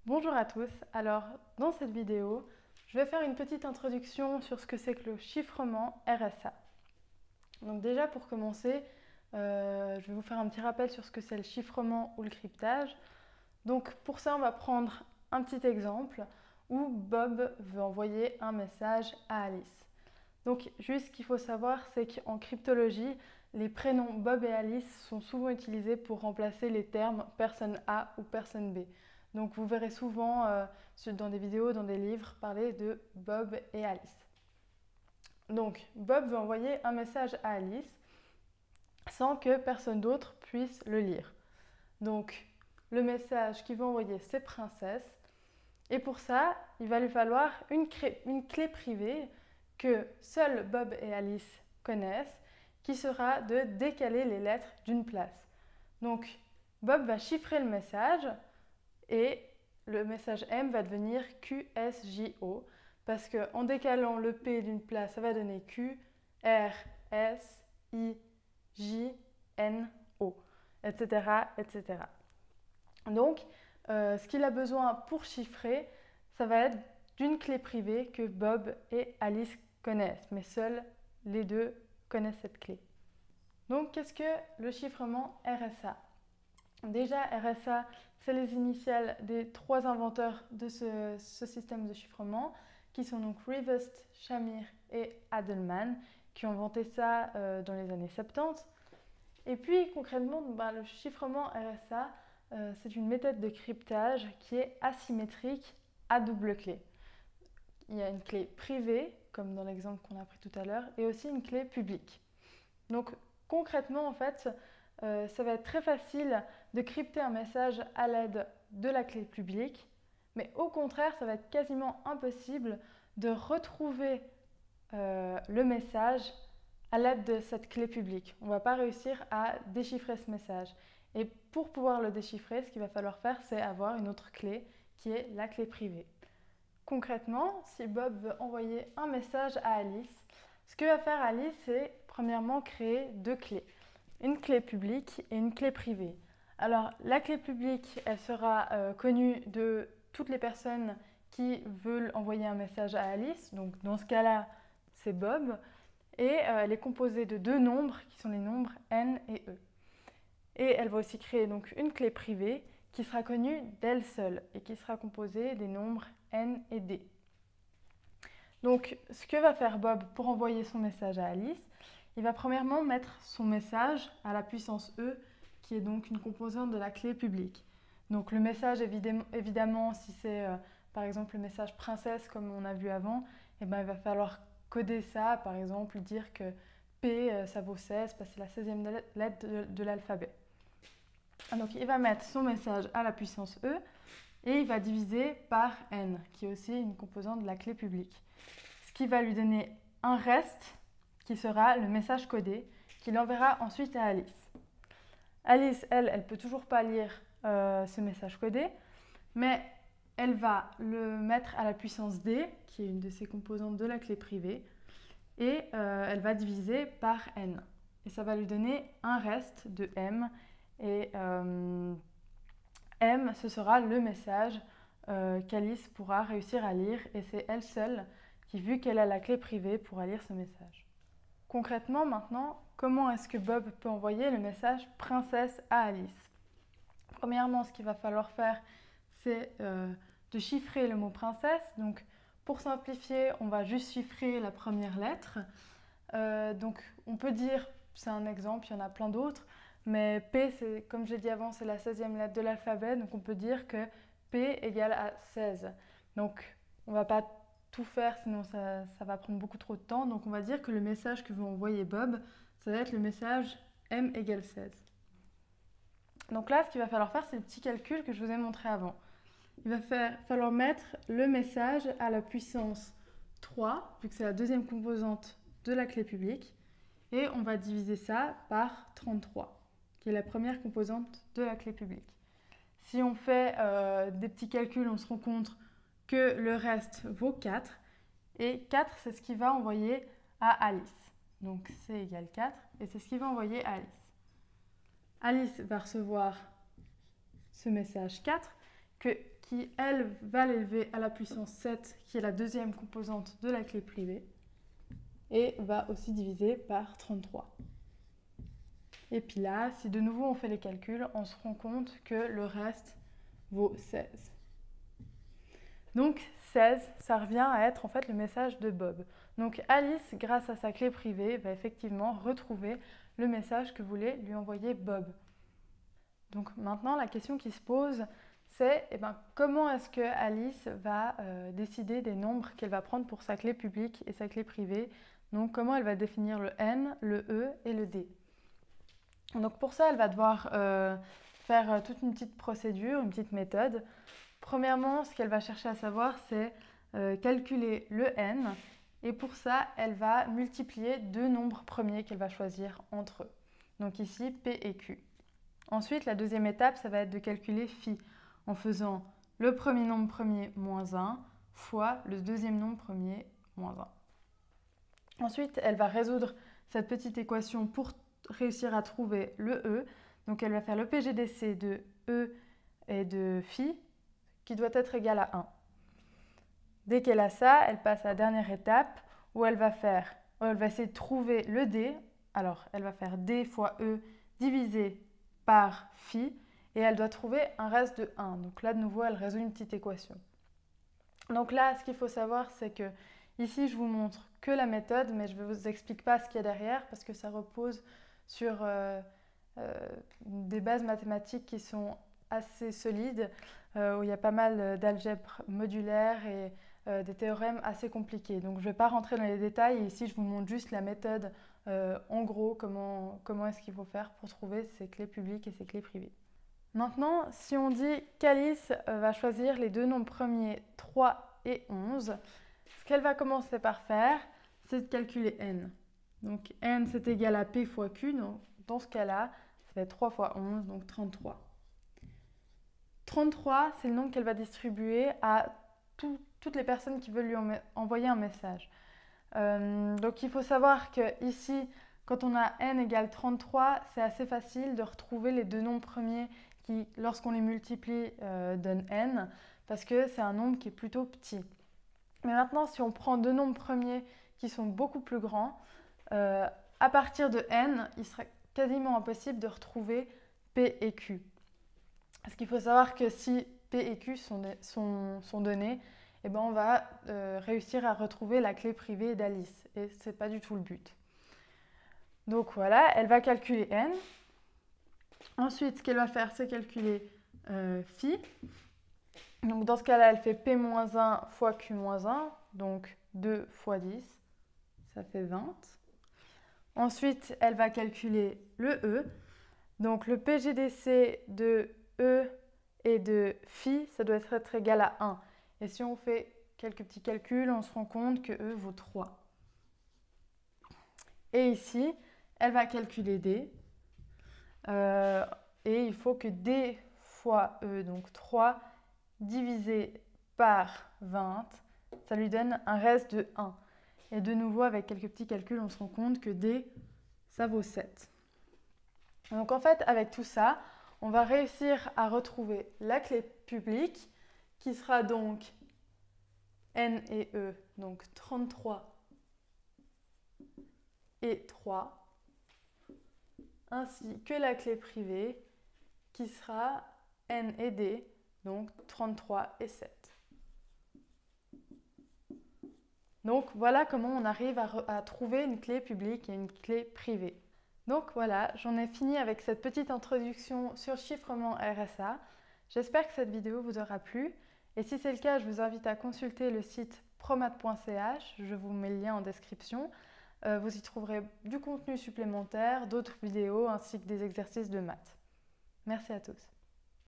Bonjour à tous, alors dans cette vidéo, je vais faire une petite introduction sur ce que c'est que le chiffrement RSA. Donc déjà pour commencer, je vais vous faire un petit rappel sur ce que c'est le chiffrement ou le cryptage. Donc pour ça, on va prendre un petit exemple où Bob veut envoyer un message à Alice. Donc juste ce qu'il faut savoir, c'est qu'en cryptologie, les prénoms Bob et Alice sont souvent utilisés pour remplacer les termes personne A ou personne B. Donc vous verrez souvent dans des vidéos, dans des livres, parler de Bob et Alice. Donc Bob veut envoyer un message à Alice sans que personne d'autre puisse le lire. Donc le message qu'il veut envoyer, c'est princesse. Et pour ça, il va lui falloir une clé privée que seuls Bob et Alice connaissent, qui sera de décaler les lettres d'une place. Donc Bob va chiffrer le message et le message M va devenir QSJO parce qu'en décalant le P d'une place, ça va donner Q, R, S, I, J, N, O, etc. etc. Donc, ce qu'il a besoin pour chiffrer, ça va être d'une clé privée que Bob et Alice connaissent, mais seuls les deux connaissent cette clé. Donc, qu'est-ce que le chiffrement RSA? Déjà, RSA, c'est les initiales des trois inventeurs de ce système de chiffrement, qui sont donc Rivest, Shamir et Adelman, qui ont inventé ça dans les années 70. Et puis, concrètement, le chiffrement RSA, c'est une méthode de cryptage qui est asymétrique à double clé. Il y a une clé privée, comme dans l'exemple qu'on a pris tout à l'heure, et aussi une clé publique. Donc concrètement, en fait, ça va être très facile de crypter un message à l'aide de la clé publique, mais au contraire, ça va être quasiment impossible de retrouver le message à l'aide de cette clé publique. On ne va pas réussir à déchiffrer ce message. Et pour pouvoir le déchiffrer, ce qu'il va falloir faire, c'est avoir une autre clé qui est la clé privée. Concrètement, si Bob veut envoyer un message à Alice, ce que va faire Alice, c'est premièrement créer deux clés. Une clé publique et une clé privée. Alors, la clé publique, elle sera connue de toutes les personnes qui veulent envoyer un message à Alice. Donc, dans ce cas-là, c'est Bob. Et elle est composée de deux nombres qui sont les nombres N et E. Et elle va aussi créer donc une clé privée qui sera connue d'elle seule et qui sera composée des nombres N et D. Donc, ce que va faire Bob pour envoyer son message à Alice, il va premièrement mettre son message à la puissance E, qui est donc une composante de la clé publique. Donc, le message, évidemment, si c'est par exemple le message princesse, comme on a vu avant, eh ben, il va falloir coder ça, par exemple, dire que P, ça vaut 16, parce que c'est la 16e lettre de l'alphabet. Donc, il va mettre son message à la puissance E, et il va diviser par N, qui est aussi une composante de la clé publique. Ce qui va lui donner un reste, qui sera le message codé, qu'il enverra ensuite à Alice. Alice, elle, elle peut toujours pas lire ce message codé, mais elle va le mettre à la puissance D, qui est une de ses composantes de la clé privée, et elle va diviser par N. Et ça va lui donner un reste de M, et M, ce sera le message qu'Alice pourra réussir à lire, et c'est elle seule qui, vu qu'elle a la clé privée, pourra lire ce message. Concrètement, maintenant, comment est-ce que Bob peut envoyer le message princesse à Alice? Premièrement, ce qu'il va falloir faire, c'est de chiffrer le mot princesse. Donc, pour simplifier, on va juste chiffrer la première lettre. Donc, on peut dire, c'est un exemple, il y en a plein d'autres, mais P, comme j'ai dit avant, c'est la 16e lettre de l'alphabet, donc on peut dire que P égale à 16. Donc, on ne va pas tout faire, sinon ça va prendre beaucoup trop de temps. Donc, on va dire que le message que veut envoyer Bob, ça va être le message M égale 16. Donc là, ce qu'il va falloir faire, c'est le petit calcul que je vous ai montré avant. Il va falloir mettre le message à la puissance 3, vu que c'est la deuxième composante de la clé publique, et on va diviser ça par 33, qui est la première composante de la clé publique. Si on fait des petits calculs, on se rend compte que le reste vaut 4, et 4, c'est ce qu'il va envoyer à Alice. Donc C égale 4, et c'est ce qu'il va envoyer à Alice. Alice va recevoir ce message 4, qui, elle, va l'élever à la puissance 7, qui est la deuxième composante de la clé privée, et va aussi diviser par 33. Et puis là, si de nouveau on fait les calculs, on se rend compte que le reste vaut 16. Donc 16, ça revient à être en fait le message de Bob. Donc Alice, grâce à sa clé privée, va effectivement retrouver le message que voulait lui envoyer Bob. Donc maintenant, la question qui se pose, c'est comment est-ce que Alice va décider des nombres qu'elle va prendre pour sa clé publique et sa clé privée. Donc comment elle va définir le N, le E et le D. Donc pour ça, elle va devoir faire toute une petite procédure, une petite méthode. Premièrement, ce qu'elle va chercher à savoir, c'est calculer le N. Et pour ça, elle va multiplier deux nombres premiers qu'elle va choisir entre eux. Donc ici, P et Q. Ensuite, la deuxième étape, ça va être de calculer phi en faisant le premier nombre premier moins 1 fois le deuxième nombre premier moins 1. Ensuite, elle va résoudre cette petite équation pour réussir à trouver le E. Donc, elle va faire le PGDC de E et de phi qui doit être égal à 1. Dès qu'elle a ça, elle passe à la dernière étape où elle va essayer de trouver le D. Alors, elle va faire D fois E divisé par phi et elle doit trouver un reste de 1. Donc là, de nouveau, elle résout une petite équation. Donc là, ce qu'il faut savoir, c'est que ici, je vous montre que la méthode, mais je ne vous explique pas ce qu'il y a derrière parce que ça repose sur des bases mathématiques qui sont assez solides, où il y a pas mal d'algèbre modulaire et des théorèmes assez compliqués. Donc je ne vais pas rentrer dans les détails, et ici je vous montre juste la méthode, en gros, comment est-ce qu'il faut faire pour trouver ses clés publiques et ses clés privées. Maintenant, si on dit qu'Alice va choisir les deux nombres premiers 3 et 11, ce qu'elle va commencer par faire, c'est de calculer n. Donc n c'est égal à p fois q, donc dans ce cas-là, ça va être 3 fois 11, donc 33. 33, c'est le nombre qu'elle va distribuer à toutes les personnes qui veulent lui envoyer un message. Donc il faut savoir que ici, quand on a n égale 33, c'est assez facile de retrouver les deux nombres premiers qui, lorsqu'on les multiplie, donnent n, parce que c'est un nombre qui est plutôt petit. Mais maintenant, si on prend deux nombres premiers qui sont beaucoup plus grands, à partir de n, il sera quasiment impossible de retrouver p et q. Parce qu'il faut savoir que si P et Q sont donnés, eh ben on va réussir à retrouver la clé privée d'Alice. Et ce n'est pas du tout le but. Donc voilà, elle va calculer n. Ensuite, ce qu'elle va faire, c'est calculer phi. Donc dans ce cas-là, elle fait P-1 fois Q-1, donc 2 fois 10, ça fait 20. Ensuite, elle va calculer le E. Donc le PGDC de E et de phi, ça doit être égal à 1. Et si on fait quelques petits calculs, on se rend compte que E vaut 3. Et ici, elle va calculer D. Et il faut que D fois E, donc 3, divisé par 20, ça lui donne un reste de 1. Et de nouveau, avec quelques petits calculs, on se rend compte que D, ça vaut 7. Donc en fait, avec tout ça, on va réussir à retrouver la clé publique qui sera donc N et E, donc 33 et 3, ainsi que la clé privée qui sera N et D, donc 33 et 7. Donc voilà comment on arrive à trouver une clé publique et une clé privée. Donc voilà, j'en ai fini avec cette petite introduction sur le chiffrement RSA. J'espère que cette vidéo vous aura plu. Et si c'est le cas, je vous invite à consulter le site promath.ch. Je vous mets le lien en description. Vous y trouverez du contenu supplémentaire, d'autres vidéos ainsi que des exercices de maths. Merci à tous.